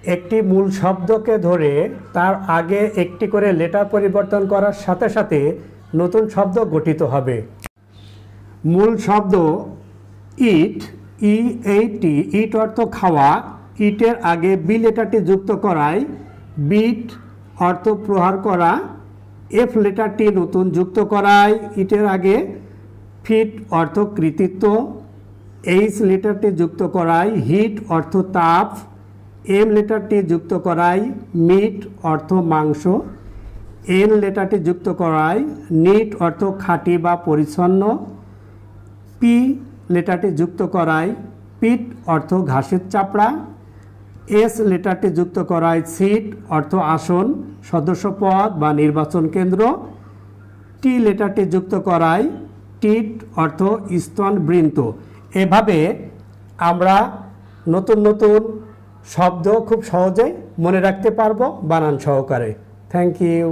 একটি মূল শব্দকে ধরে তার আগে একটি করে লেটার পরিবর্তন করার সাথে সাথে নতুন শব্দ গঠিত হবে। মূল শব্দ ইট, ইএইটি, ইট অর্থ খাওয়া, ইটের আগে বি লেটারটি যুক্ত করায় বিট অর্থ প্রহার করা, এফ লেটারটি নতুন যুক্ত করায় ইটের আগে ফিট অর্থ কৃতিত্ব, এইচ লেটারটি যুক্ত করায় হিট অর্থ তাপ, এম লেটারটি যুক্ত করায় মিট অর্থ মাংস, এন লেটারটি যুক্ত করায় নিট অর্থ খাঁটি বা পরিচ্ছন্ন, পি লেটারটি যুক্ত করায় পিট অর্থ ঘাসের চাপড়া, এস লেটারটি যুক্ত করায় সিট অর্থ আসন, সদস্যপদ বা নির্বাচন কেন্দ্র, টি লেটারটি যুক্ত করায় টিট অর্থ স্তনবৃন্ত। এভাবে আমরা নতুন নতুন শব্দ খুব সহজেই মনে রাখতে পারবো বানান সহকারে। Thank you.